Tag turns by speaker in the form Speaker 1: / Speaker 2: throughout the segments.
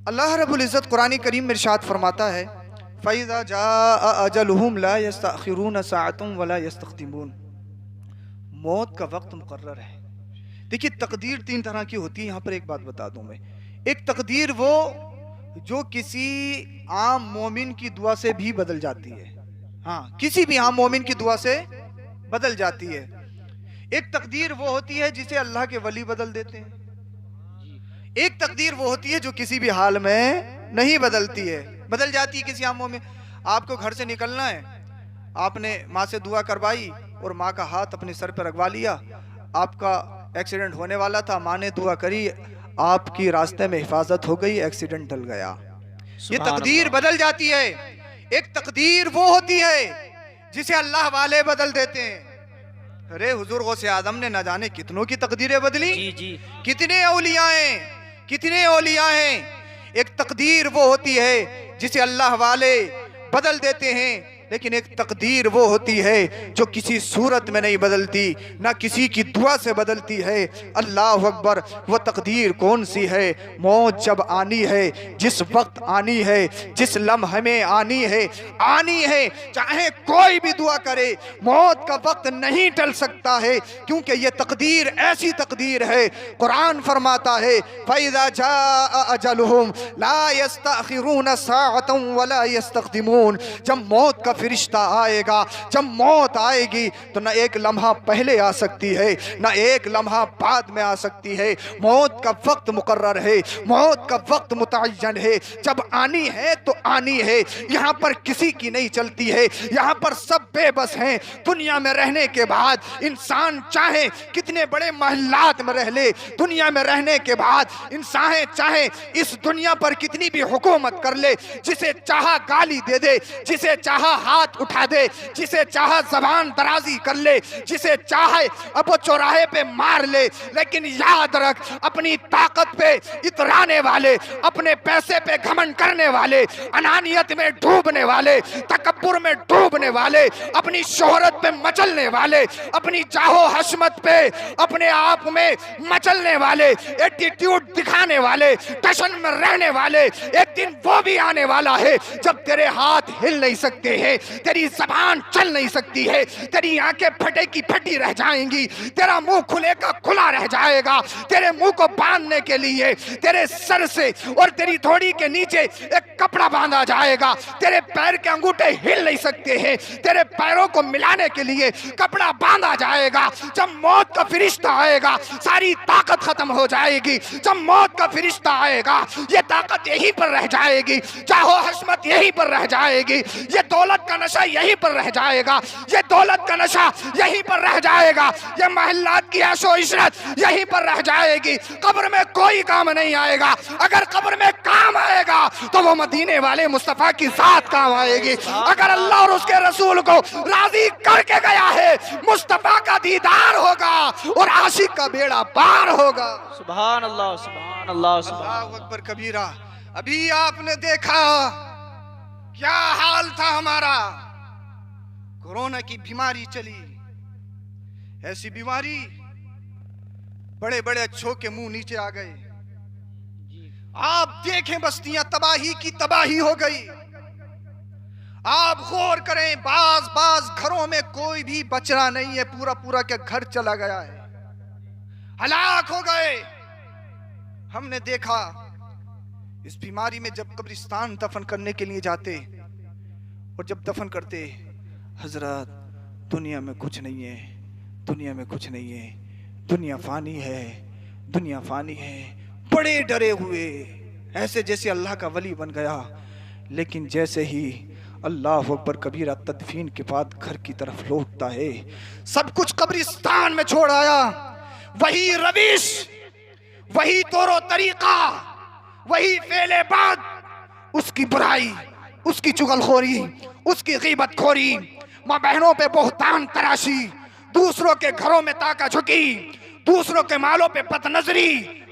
Speaker 1: अल्लाह रब्बुल इज़्ज़त कुरान करीम में इरशाद फरमाता है, फ़इज़ा जाअ अजलुहुम ला यस्तअखिरून साअतन वला यस्तक़दिमून। मौत का वक्त मुकर्रर है। देखिए, तकदीर तीन तरह की होती है। यहाँ पर एक बात बता दूं मैं। एक तकदीर वो जो किसी आम मोमिन की दुआ से भी बदल जाती है। हाँ, किसी भी आम मोमिन की दुआ से बदल जाती है। एक तकदीर वो होती है जिसे अल्लाह के वली बदल देते हैं। एक तकदीर वो होती है जो किसी भी हाल में नहीं बदलती है, बदल जाती है किसी आम में। आपको घर से निकलना है, आपने माँ से दुआ करवाई और माँ का हाथ अपने सर पर रखवा लिया। आपका एक्सीडेंट होने वाला था, माँ ने दुआ करी, आपकी रास्ते में हिफाजत हो गई, एक्सीडेंट टल गया। ये तकदीर बदल जाती है। एक तकदीर वो होती है जिसे अल्लाह वाले बदल देते हैं। अरे हुजूर गौसे आजम ने न जाने कितनों की तकदीरें बदली। कितने औलिया हैं, कितने औलिया हैं। एक तकदीर वो होती है जिसे अल्लाह वाले बदल देते हैं, लेकिन एक तकदीर वो होती है जो किसी सूरत में नहीं बदलती, ना किसी की दुआ से बदलती है। अल्लाह अकबर। वो तकदीर कौन सी है? मौत जब आनी है, जिस वक्त आनी है, जिस लम्हे में आनी है, चाहे कोई भी दुआ करे, मौत का वक्त नहीं टल सकता है, क्योंकि ये तकदीर ऐसी तकदीर है। कुरान फरमाता है, फ़इज़ा जाअ अजलुहुम ला यस्तअखिरून साअतन वला यस्तक़दिमून। जब मौत का फरिश्ता आएगा, जब मौत आएगी, तो न एक लम्हा पहले आ सकती है, न एक लम्हा बाद में आ सकती है। मौत का वक्त मुकर्रर है, मौत का वक्त मुतअय्यन है। जब आनी है तो आनी है। यहाँ पर किसी की नहीं चलती है, यहाँ पर सब बेबस हैं। दुनिया में रहने के बाद इंसान चाहे कितने बड़े महल्लात में रह ले, दुनिया में रहने के बाद इंसान चाहे इस दुनिया पर कितनी भी हुकूमत कर ले, जिसे चाहा गाली दे दे, जिसे चाहा हाथ उठा दे, जिसे चाहा जबान दराजी कर ले, जिसे चाहे अब वो चौराहे पे मार ले, लेकिन याद रख, अपनी ताकत पे इतराने वाले, अपने पैसे पे घमंड करने वाले, अनानियत में डूबने वाले, तकब्बुर में डूबने वाले, अपनी शोहरत पे मचलने वाले, अपनी चाहो हशमत पे अपने आप में मचलने वाले, एटीट्यूड दिखाने वाले, टशन में रहने वाले, एक दिन वो भी आने वाला है जब तेरे हाथ हिल नहीं सकते हैं, तेरी जबान चल नहीं सकती है, तेरी आंखें फटे की फटी रह जाएंगी, तेरा मुंह खुले का खुला रह जाएगा। तेरे मुंह को बांधने के लिए तेरे सर से और तेरी थोड़ी के नीचे एक कपड़ा बांधा जाएगा। तेरे पैर के अंगूठे हिल नहीं सकते हैं, तेरे पैरों को मिलाने के लिए कपड़ा बांधा जाएगा। जब मौत का फरिश्ता आएगा, सारी ताकत खत्म हो जाएगी। जब मौत का फरिश्ता आएगा, ये ताकत यहीं पर रह जाएगी, चाहो हशमत यहीं पर रह जाएगी, ये दौलत का नशा यहीं पर रह जाएगा, ये दौलत का नशा यहीं पर रह जाएगा, ये महल्लात की ऐशो इशरत यहीं पर रह जाएगी। कब्र में कोई काम नहीं आएगा। अगर कब्र में काम आएगा तो वो मदीने वाले मुस्तफा की जात काम आएगी। अगर अल्लाह और उसके रसूल को राजी करके गया है, मुस्तफा का दीदार होगा और आशिक का बेड़ा पार होगा।
Speaker 2: सुभान अल्लाह, सुभान अल्लाह,
Speaker 1: अल्लाहु अकबर कबीरा। अभी आपने देखा क्या हाल था हमारा। कोरोना की बीमारी चली, ऐसी बीमारी बड़े बड़े अच्छों के मुंह नीचे आ गए। आप देखें, बस्तियां तबाही की तबाही हो गई। आप गौर करें, बाज बाज घरों में कोई भी बचना नहीं है, पूरा पूरा के घर चला गया है, हलाक हो गए। हमने देखा इस बीमारी में जब कब्रिस्तान दफन करने के लिए जाते और जब दफन करते, हजरत दुनिया में कुछ नहीं है, दुनिया में कुछ नहीं है, दुनिया फानी है, दुनिया फानी है। बड़े डरे हुए, ऐसे जैसे अल्लाह का वली बन गया। लेकिन जैसे ही अल्लाह अकबर कबीरा तदफीन के बाद घर की तरफ लौटता है, सब कुछ कब्रिस्तान में छोड़ आया। वही रविश, वही तौरो तरीका, वही फेले बाद, उसकी बुराई, उसकी चुगलखोरी, उसकी गीबत खोरी, माँ बहनों पे बोहतान तराशी, दूसरों के घरों में ताका झुकी, दूसरों के मालों पे पतनजरी।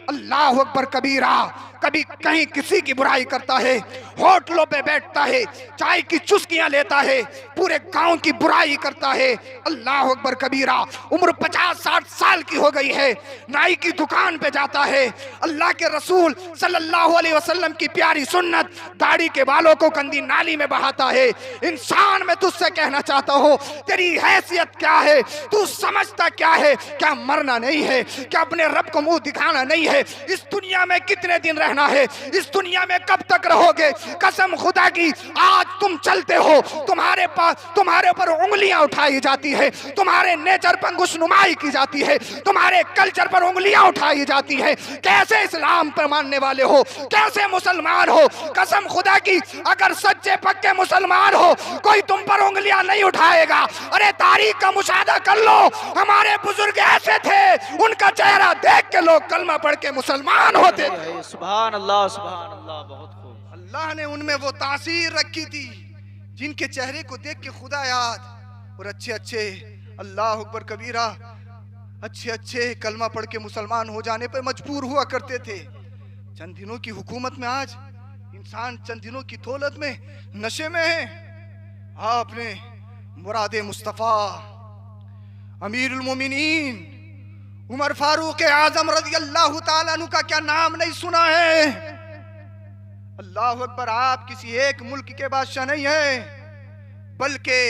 Speaker 1: अल्लाह अकबर कबीरा। कभी कहीं किसी की बुराई करता है, होटलों पे बैठता है, चाय की चुस्कियां लेता है, पूरे गांव की बुराई करता है। अल्लाह अकबर कबीरा। उम्र 50-60 साल की हो गई है, नाई की दुकान पे जाता है, अल्लाह के रसूल सल्लल्लाहु अलैहि वसल्लम की प्यारी सुन्नत, दाढ़ी के बालों को गंदी नाली में बहाता है। इंसान, मैं तुझसे कहना चाहता हूँ, तेरी हैसियत क्या है? तू समझता क्या है? क्या मरना नहीं है? क्या अपने रब को मुंह दिखाना नहीं है? इस दुनिया में कितने दिन रहना है? इस दुनिया में कब तक रहोगे? कसम खुदा की, आज तुम चलते हो, तुम्हारे पास, तुम्हारे ऊपर उंगलियां उठाई जाती है, तुम्हारे नेचर पर गुशनुमाई की जाती है, तुम्हारे कल्चर पर उंगलियां उठाई जाती है। कैसे इस्लाम पर मानने वाले हो? कैसे मुसलमान हो? कसम खुदा की, अगर सच्चे पक्के मुसलमान हो, कोई तुम पर उंगलियां नहीं उठाएगा। अरे तारीख का मुशाहदा कर लो, हमारे बुजुर्ग ऐसे थे, उनका चेहरा देख के लोग कलमा पढ़ के मुसलमान होते थे।
Speaker 2: सुभान अल्लाह, सुभान अल्लाह, बहुत खूब।
Speaker 1: अल्लाह ने उनमें वो तासीर रखी थी जिनके चेहरे को देख के खुदा याद, और अच्छे अच्छे, अल्लाह अकबर कबीरा, अच्छे अच्छे कलमा पढ़ के मुसलमान हो जाने पर मजबूर हुआ करते थे। चंद दिनों की हुकूमत में आज इंसान चंद दिनों की दौलत में नशे में है। आपने मुरादे मुस्तफ़ा अमीरुल मोमिनीन उमर फारूक आजम रज़ी अल्लाह ताला अन्हु का क्या नाम नहीं सुना है? अल्लाह अकबर। आप किसी एक मुल्क के बादशाह नहीं है, बल्कि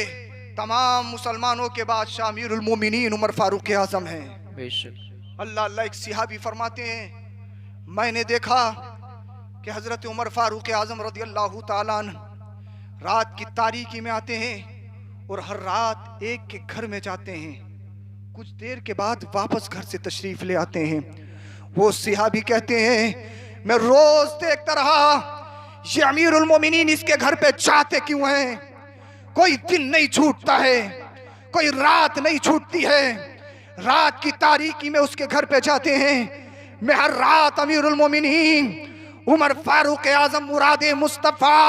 Speaker 1: तमाम मुसलमानों के बादशाह अमीरुल मोमिनीन उमर फारूक आजम हैं।
Speaker 2: बेशक।
Speaker 1: अल्लाह अल्लाह एक सिहाबी फरमाते हैं, मैंने देखा कि हजरत उमर फारूक आजम रज़ी अल्लाह ताला अन्हु रात की तारीकी में आते हैं और हर रात एक के घर में जाते हैं, कुछ देर के बाद वापस घर से तशरीफ ले आते हैं। वो सिहाबी कहते हैं, मैं रोज देखता रहा ये अमीरुल मोमिनीन इसके घर पे जाते क्यों हैं? कोई दिन नहीं छूटता है, कोई रात नहीं छूटती है, रात की तारीकी में उसके घर पे जाते हैं। मैं हर रात अमीरुल मोमिनीन उमर फारूक आजम मुरादे मुस्तफ़ा,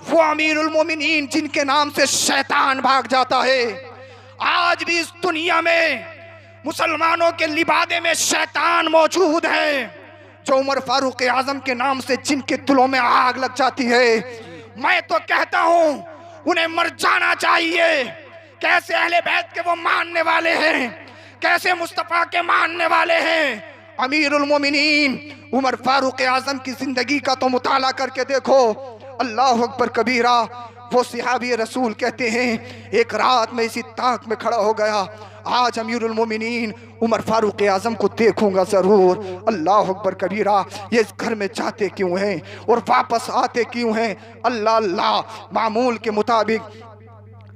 Speaker 1: वो अमीरुल मोमिनीन जिनके नाम से शैतान भाग जाता है, आज भी इस दुनिया में मुसलमानों के लिबादे में शैतान मौजूद है, जो उमर फारूक आजम के नाम से जिनके दिलों में आग लग जाती है। मैं तो कहता हूं उन्हें मर जाना चाहिए। कैसे अहले बैत के वो मानने वाले हैं, कैसे मुस्तफ़ा के मानने वाले हैं। अमीरुल मोमिनीन उमर फारूक आजम की जिंदगी का तो मुताला करके देखो। अल्लाह अकबर कबीरा। वो सिहाबी रसूल कहते हैं, एक रात में इसी ताक में खड़ा हो गया, आज अमीरुल मोमिनीन उमर फारूक आजम को देखूंगा जरूर। अल्लाह अकबर कबीरा। ये इस घर में जाते क्यों हैं और वापस आते क्यों हैं? अल्लाह अल्लाह। मामूल के मुताबिक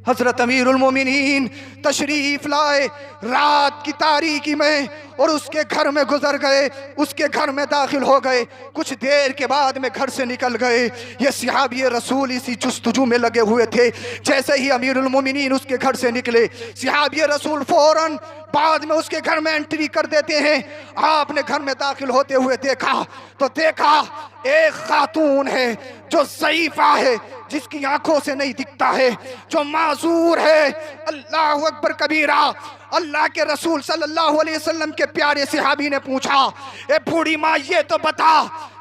Speaker 1: हजरत अमीरुल मोमिनीन तशरीफ लाए रात की तारीकी में और उसके घर में गुजर गए, उसके घर में दाखिल हो गए। कुछ देर के बाद में घर से निकल गए। ये सिहाबी रसूल इसी जुस्तजू में लगे हुए थे। जैसे ही अमीरुल मोमिनीन उसके घर से निकले, सिहाबी रसूल फौरन बाद में उसके घर में एंट्री कर देते हैं। आपने घर में दाखिल होते हुए देखा तो देखा एक खातून है जो ज़ईफ़ा है, जिसकी आंखों से नहीं दिखता है, जो माजूर है। अल्लाह अकबर कबीरा। अल्लाह के रसूल सल्लल्लाहु अलैहि वसल्लम के प्यारे सहाबी ने पूछा, ए बूढ़ी माँ ये तो बता,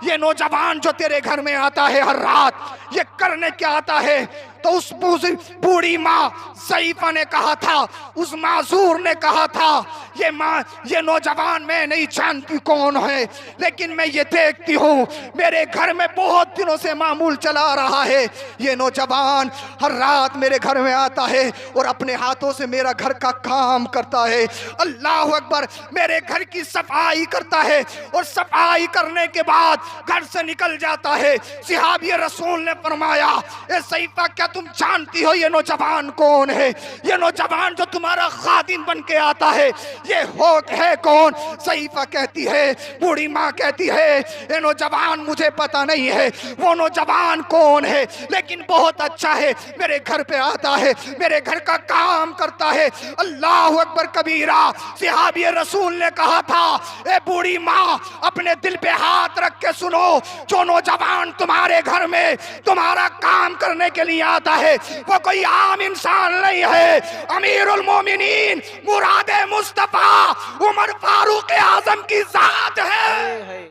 Speaker 1: ये नौजवान जो तेरे घर में आता है हर रात, ये करने क्या आता है? तो उस बूढ़ी माँ ज़ईफ़ा ने कहा था, उस माजूर ने कहा था, ये नौजवान मैं नहीं जानती कौन है, लेकिन मैं ये देखती हूँ मेरे घर में बहुत दिनों से मामूल चला रहा है। ये नौजवान हर रात मेरे घर में आता है और अपने हाथों से मेरा घर का काम करता है। अल्लाह अकबर। मेरे घर की सफाई करता है और सफाई करने के बाद घर से निकल जाता है। सिहाबी रसूल ने फरमाया, ए ज़ईफ़ा क्या तुम जानती हो ये नौजवान कौन है? ये नौजवान जो तुम्हारा खादिम बन के आता है, ये है कौन? ज़ईफ़ा कहती है, बूढ़ी माँ कहती है, ये नौजवान मुझे पता नहीं है वो नौजवान कौन है, लेकिन बहुत अच्छा है, मेरे घर पे आता है, मेरे घर का काम करता है। अल्लाह अकबर कबीरा। सिहाबी रसूल ने कहा था, ए बूढ़ी माँ अपने दिल पे हाथ रख के सुनो, जो नौजवान तुम्हारे घर में तुम्हारा काम करने के लिए आता है वो कोई आम इंसान नहीं है, अमीरुल मोमिनीन मुरादे मुस्तफ़ा उमर फारूक आजम की जात है।